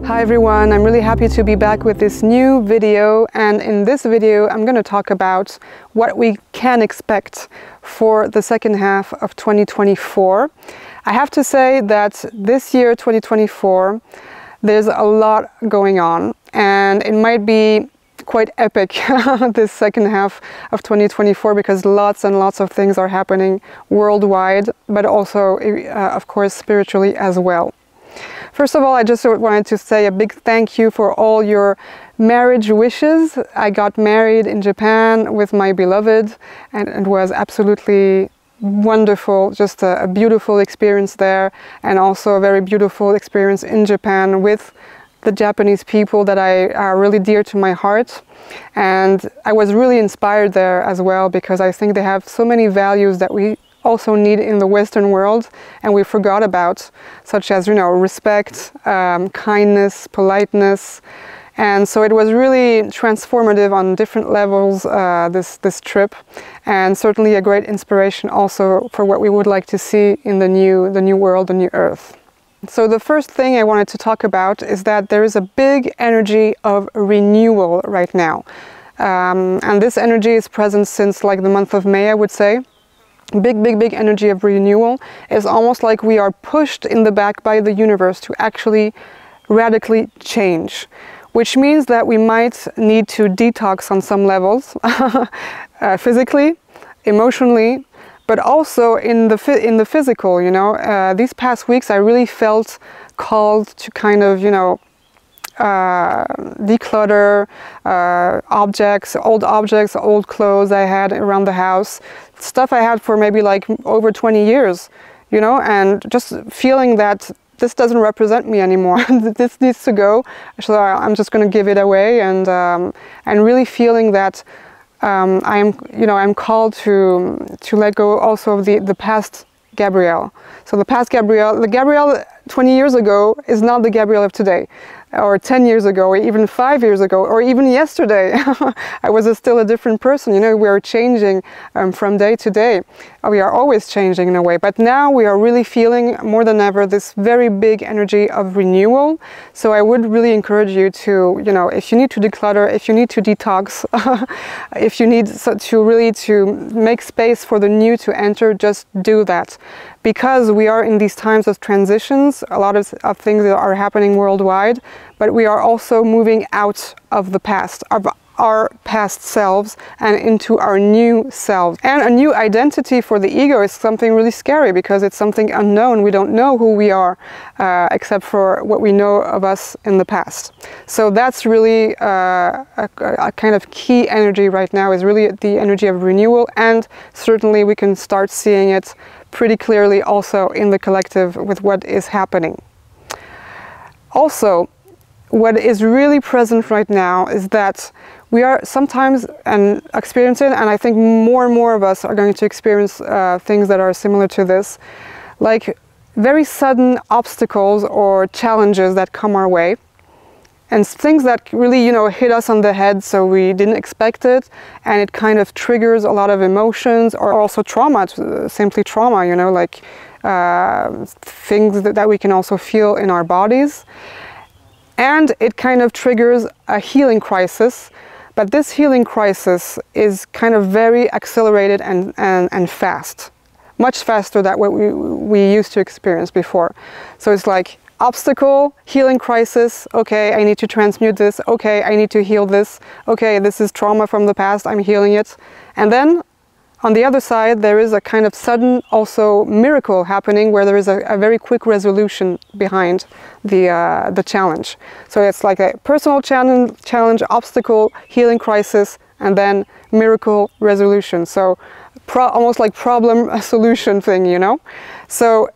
Hi everyone, I'm really happy to be back with this new video, and in this video I'm going to talk about what we can expect for the second half of 2024. I have to say that this year 2024 there's a lot going on and it might be quite epic this second half of 2024 because lots and lots of things are happening worldwide, but also of course spiritually as well. First of all, I just wanted to say a big thank you for all your marriage wishes. I got married in Japan with my beloved and it was absolutely wonderful, just a beautiful experience there, and also a very beautiful experience in Japan with the Japanese people that are really dear to my heart. And I was really inspired there as well because I think they have so many values that we also need in the Western world and we forgot about, such as, respect, kindness, politeness. And so it was really transformative on different levels, this trip, and certainly a great inspiration also for what we would like to see in the new world, the new earth. So the first thing I wanted to talk about is that there is a big energy of renewal right now. And this energy is present since like the month of May, I would say. Big energy of renewal. Is almost like we are pushed in the back by the universe to actually radically change, which means that we might need to detox on some levels, physically, emotionally, but also in the physical. These past weeks I really felt called to kind of declutter old objects, old clothes I had around the house, stuff I had for maybe like over 20 years, and just feeling that this doesn't represent me anymore. This needs to go, so I'm just going to give it away, and really feeling that I'm called to let go also of the past Gabrielle. So the past Gabrielle, the Gabrielle 20 years ago is not the Gabrielle of today, or 10 years ago, or even 5 years ago, or even yesterday. I was still a different person. We are changing from day to day. We are always changing in a way, but now we are really feeling more than ever this very big energy of renewal. So I would really encourage you to, if you need to declutter, if you need to detox, if you need to make space for the new to enter, just do that. Because we are in these times of transitions, a lot of things are happening worldwide, but we are also moving out of the past, of our past selves, and into our new selves. And a new identity for the ego is something really scary because it's something unknown. We don't know who we are except for what we know of us in the past. So that's really a kind of key energy right now, is really the energy of renewal, and certainly we can start seeing it pretty clearly also in the collective with what is happening. Also, what is really present right now is that we are sometimes experiencing, and I think more and more of us are going to experience things that are similar to this, like very sudden obstacles or challenges that come our way, and things that really, hit us on the head so we didn't expect it, and it kind of triggers a lot of emotions, or also trauma, simply trauma, like things that we can also feel in our bodies. And it kind of triggers a healing crisis, but this healing crisis is kind of very accelerated and fast, much faster than what we used to experience before. So it's like obstacle, healing crisis, okay, I need to transmute this, okay, I need to heal this, okay, this is trauma from the past, I'm healing it. And then on the other side, there is a kind of sudden also miracle happening where there is a very quick resolution behind the challenge. So it's like a personal challenge, obstacle, healing crisis, and then miracle resolution. So almost like problem solution thing, So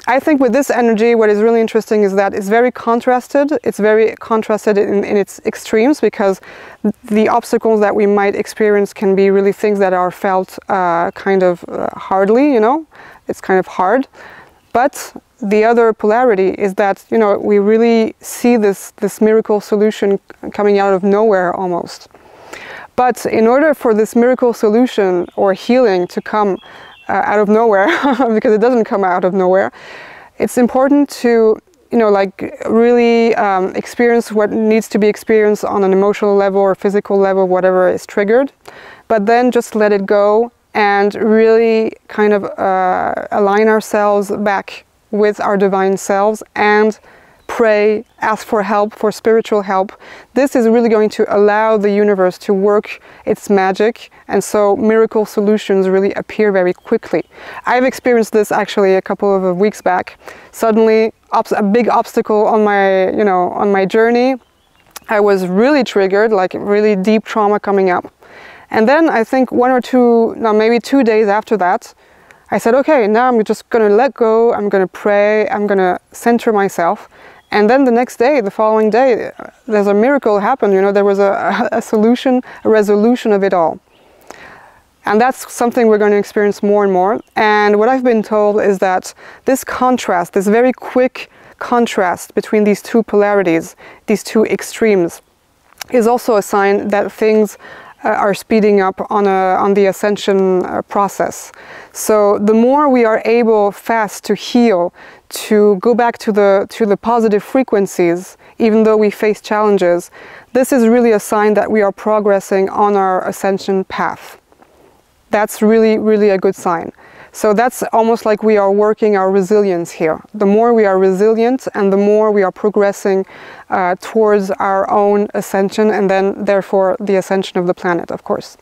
I think with this energy, what is really interesting is that it's very contrasted. It's very contrasted in its extremes, because the obstacles that we might experience can be really things that are felt kind of hardly, it's kind of hard. But the other polarity is that, we really see this miracle solution coming out of nowhere almost. But in order for this miracle solution or healing to come out of nowhere, because it doesn't come out of nowhere, it's important to you know, like really experience what needs to be experienced on an emotional level or physical level, whatever is triggered, but then just let it go and really kind of align ourselves back with our divine selves and pray, ask for help, for spiritual help. This is really going to allow the universe to work its magic, and so miracle solutions really appear very quickly. I've experienced this actually a couple of weeks back. Suddenly, a big obstacle on my, you know, on my journey. I was really triggered, like really deep trauma coming up. And then I think maybe 2 days after that, I said, okay, now I'm just going to let go, I'm going to pray, I'm going to center myself. And then the next day, the following day, there's a miracle happened, you know, there was a solution, a resolution of it all. And that's something we're going to experience more and more. And what I've been told is that this contrast, this very quick contrast between these two polarities, these two extremes, is also a sign that things are speeding up on the ascension process. So the more we are able fast to heal, to go back to the positive frequencies, even though we face challenges, this is really a sign that we are progressing on our ascension path. That's really, really a good sign. So that's almost like we are working our resilience here. The more we are resilient and the more we are progressing towards our own ascension, and then therefore the ascension of the planet, of course.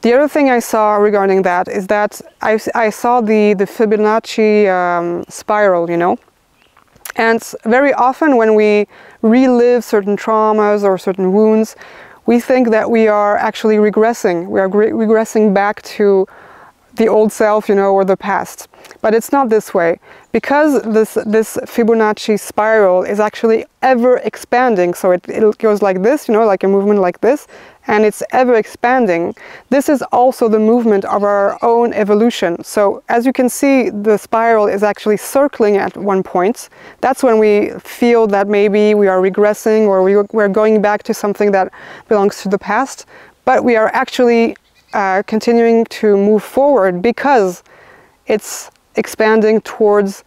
The other thing I saw regarding that is that I saw the Fibonacci spiral, you know. And very often when we relive certain traumas or certain wounds, we think that we are actually regressing. We are regressing back to the old self, you know, or the past. But it's not this way. Because this Fibonacci spiral is actually ever expanding, so it goes like this, you know, like a movement like this, and it's ever expanding. This is also the movement of our own evolution. So as you can see, the spiral is actually circling at one point. That's when we feel that maybe we are regressing or we're going back to something that belongs to the past. But we are actually continuing to move forward because it's expanding towards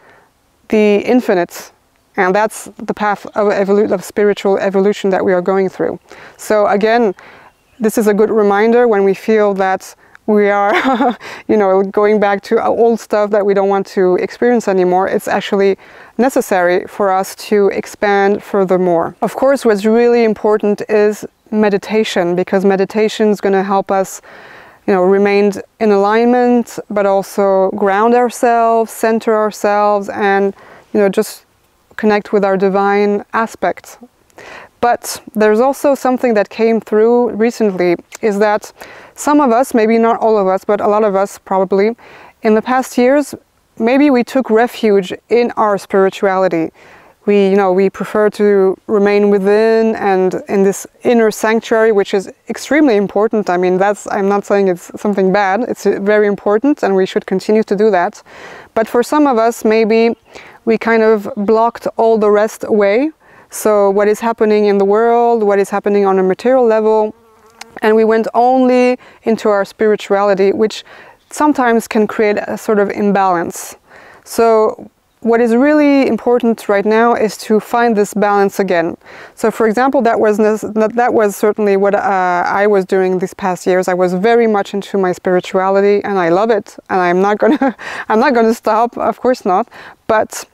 the infinite, and that's the path of spiritual evolution that we are going through. So again, this is a good reminder when we feel that we are you know, going back to old stuff that we don't want to experience anymore. It's actually necessary for us to expand furthermore. Of course, what's really important is meditation, because meditation is going to help us, you know, remain in alignment, but also ground ourselves, center ourselves, and, you know, just connect with our divine aspects. But there's also something that came through recently, is that some of us, maybe not all of us, but a lot of us probably, in the past years, maybe we took refuge in our spirituality. We prefer to remain within and in this inner sanctuary, which is extremely important. I mean, I'm not saying it's something bad. It's very important and we should continue to do that. But for some of us, maybe we kind of blocked all the rest away. So what is happening in the world, what is happening on a material level, and we went only into our spirituality, which sometimes can create a sort of imbalance. So what is really important right now is to find this balance again. So for example, that was certainly what I was doing these past years. I was very much into my spirituality and I love it, and I'm not gonna stop, of course not. But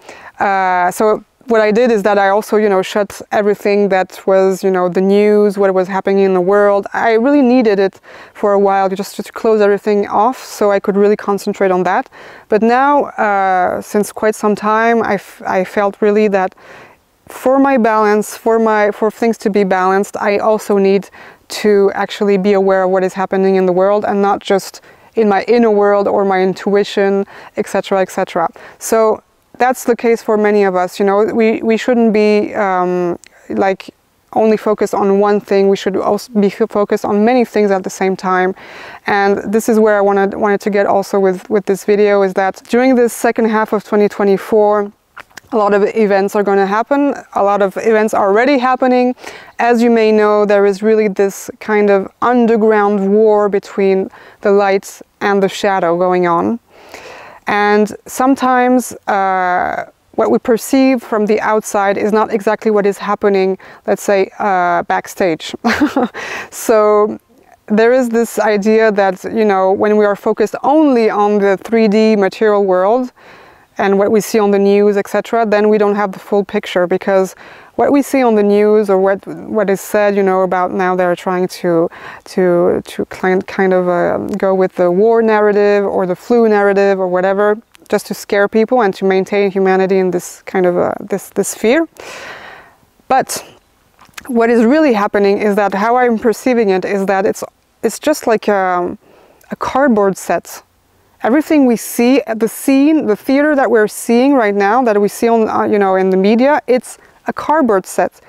so what I did is that I also, you know, shut everything that was, you know, the news, what was happening in the world. I really needed it for a while, just to close everything off so I could really concentrate on that. But now, since quite some time, I felt really that for my balance, for things to be balanced, I also need to actually be aware of what is happening in the world and not just in my inner world or my intuition, etc., etc. So that's the case for many of us. You know, we shouldn't be like only focused on one thing. We should also be focused on many things at the same time. And this is where I wanted to get also with this video, is that during this second half of 2024, a lot of events are going to happen. A lot of events are already happening. As you may know, there is really this kind of underground war between the light and the shadow going on. And sometimes what we perceive from the outside is not exactly what is happening, let's say, backstage. So there is this idea that, you know, when we are focused only on the 3D material world and what we see on the news, etc., then we don't have the full picture, because what we see on the news, or what is said, you know, about now they're trying to kind of go with the war narrative or the flu narrative or whatever, just to scare people and to maintain humanity in this kind of this fear. But what is really happening is that, how I'm perceiving it is that it's just like a cardboard set. Everything we see at the scene, the theater that we're seeing right now, that we see on you know, in the media, it's a cardboard set.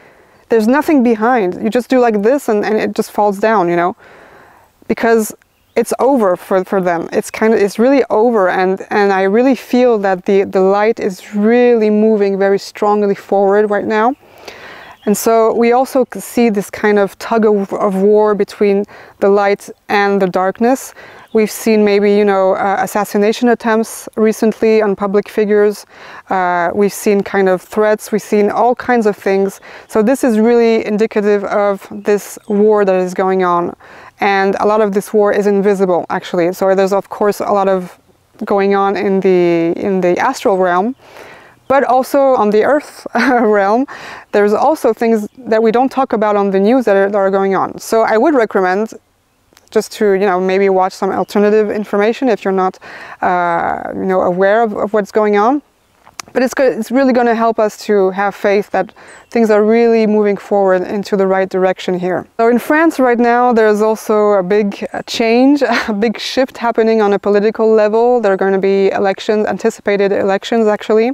There's nothing behind. You just do like this and it just falls down, you know, because it's over for them. It's really over, and I really feel that the light is really moving very strongly forward right now. And so we also see this kind of tug of war between the light and the darkness. We've seen maybe, you know, assassination attempts recently on public figures. We've seen kind of threats. We've seen all kinds of things. So this is really indicative of this war that is going on. And a lot of this war is invisible, actually. So there's, of course, a lot of going on in the astral realm. But also on the earth realm, there's also things that we don't talk about on the news that are going on. So I would recommend just to, you know, maybe watch some alternative information if you're not, you know, aware of what's going on. But it's really going to help us to have faith that things are really moving forward into the right direction here. So in France right now, there's also a big change, a big shift happening on a political level. There are going to be elections, anticipated elections actually.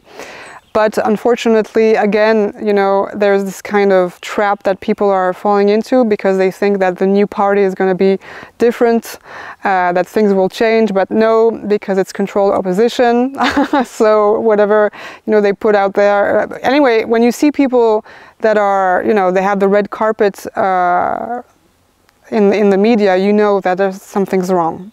But unfortunately, again, you know, there's this kind of trap that people are falling into, because they think that the new party is going to be different, that things will change. But no, because it's controlled opposition. So whatever, you know, they put out there. Anyway, when you see people that are, you know, they have the red carpet in the media, you know that there's something's wrong.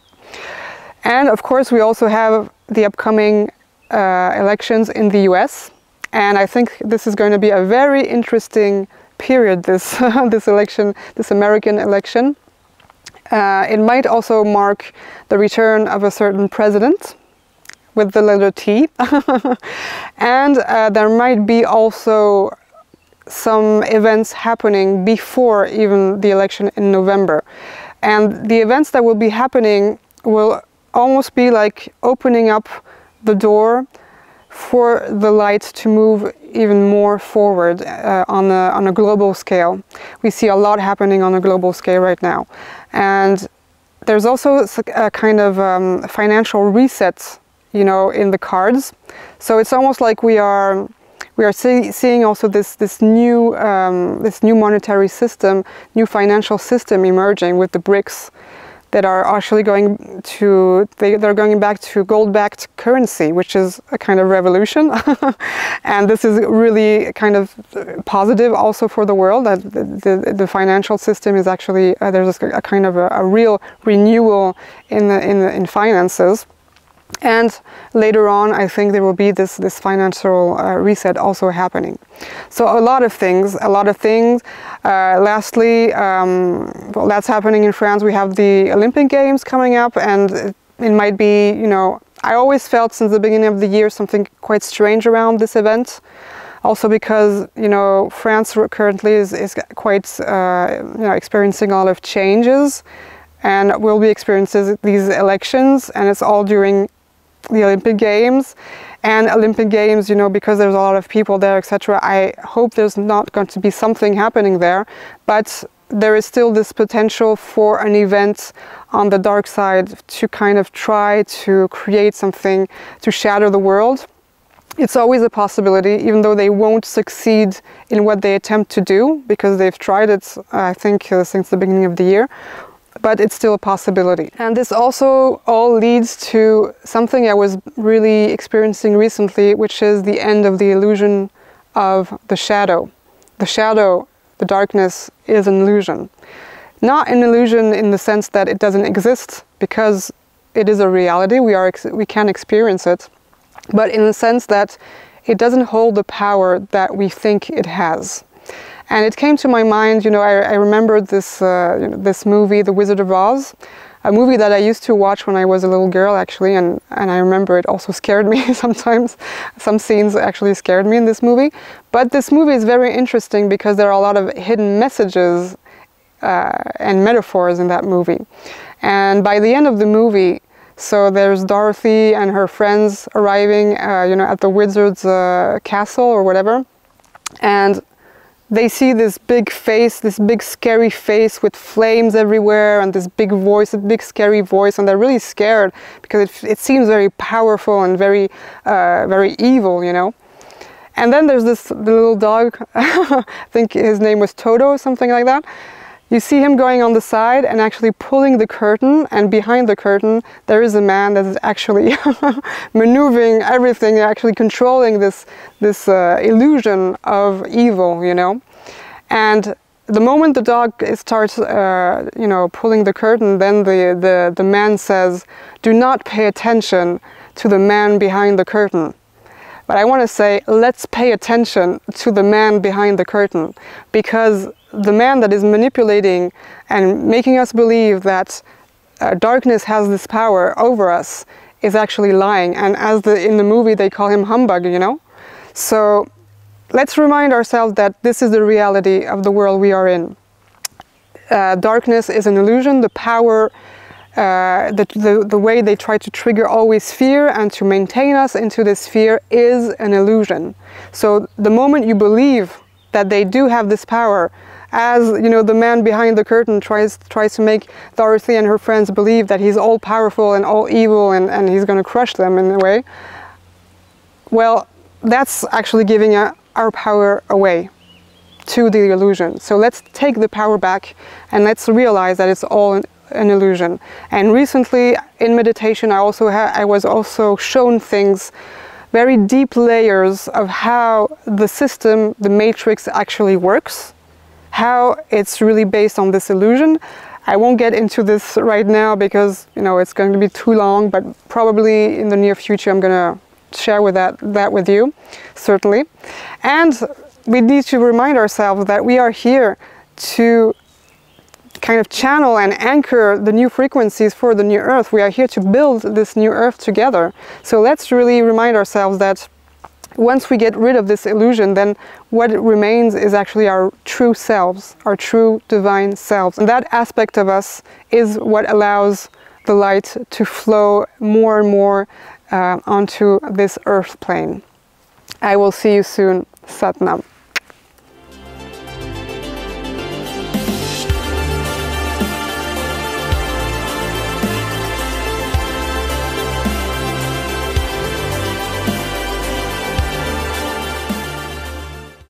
And of course, we also have the upcoming elections in the US, and I think this is going to be a very interesting period, this this election, this American election. It might also mark the return of a certain president with the letter T. And there might be also some events happening before even the election in November. And the events that will be happening will almost be like opening up the door for the light to move even more forward on a global scale. We see a lot happening on a global scale right now. And there's also a kind of financial reset, you know, in the cards. So it's almost like we are seeing also this new monetary system, new financial system emerging with the BRICS, that are actually going to, they're going back to gold-backed currency, which is a kind of revolution. And this is really kind of positive also for the world, that the financial system is actually, there's a kind of a real renewal in finances. And later on, I think there will be this financial reset also happening. So a lot of things. Lastly, well, that's happening in France. We have the Olympic Games coming up, and it might be, you know, I always felt since the beginning of the year something quite strange around this event. Also because, you know, France currently is quite, you know, experiencing a lot of changes, and will be experiencing these elections, and it's all during the Olympic Games. And Olympic Games, you know, because there's a lot of people there, etc., I hope there's not going to be something happening there, but there is still this potential for an event on the dark side to kind of try to create something to shatter the world. It's always a possibility, even though they won't succeed in what they attempt to do, because they've tried it, I think, since the beginning of the year. But it's still a possibility. And this also all leads to something I was really experiencing recently, which is the end of the illusion of the shadow. The shadow, the darkness, is an illusion. Not an illusion in the sense that it doesn't exist, because it is a reality, we can experience it, but in the sense that it doesn't hold the power that we think it has. And it came to my mind, you know, I remembered this, this movie, The Wizard of Oz, a movie that I used to watch when I was a little girl, actually, and I remember it also scared me sometimes. Some scenes actually scared me in this movie. But this movie is very interesting because there are a lot of hidden messages and metaphors in that movie. And by the end of the movie, so there's Dorothy and her friends arriving, you know, at the wizard's castle or whatever, and they see this big face, this big scary face with flames everywhere, and this big voice, a big scary voice, and they're really scared because it seems very powerful and very, very evil, you know. And then there's the little dog, I think his name was Toto, something like that. You see him going on the side and actually pulling the curtain, and behind the curtain there is a man that is actually maneuvering everything, actually controlling this illusion of evil, you know. And the moment the dog starts, you know, pulling the curtain, then the man says, "Do not pay attention to the man behind the curtain." But I want to say, let's pay attention to the man behind the curtain, because the man that is manipulating and making us believe that darkness has this power over us is actually lying. And as in the movie they call him humbug, you know. So let's remind ourselves that this is the reality of the world we are in. Darkness is an illusion. The power, the way they try to trigger always fear and to maintain us into this fear is an illusion. So the moment you believe that they do have this power, as you know, the man behind the curtain tries to make Dorothy and her friends believe that he's all powerful and all evil and he's going to crush them in a way, well, that's actually giving our power away to the illusion. So let's take the power back and let's realize that it's all an illusion. And recently in meditation I was also shown things, very deep layers of how the system, the matrix, actually works, how it's really based on this illusion. I won't get into this right now because, you know, it's going to be too long, but probably in the near future I'm going to share that with you, certainly. And we need to remind ourselves that we are here to kind of channel and anchor the new frequencies for the new earth. We are here to build this new earth together. So let's really remind ourselves that once we get rid of this illusion, then what remains is actually our true selves, our true divine selves. And that aspect of us is what allows the light to flow more and more onto this earth plane. I will see you soon. Sat Nam.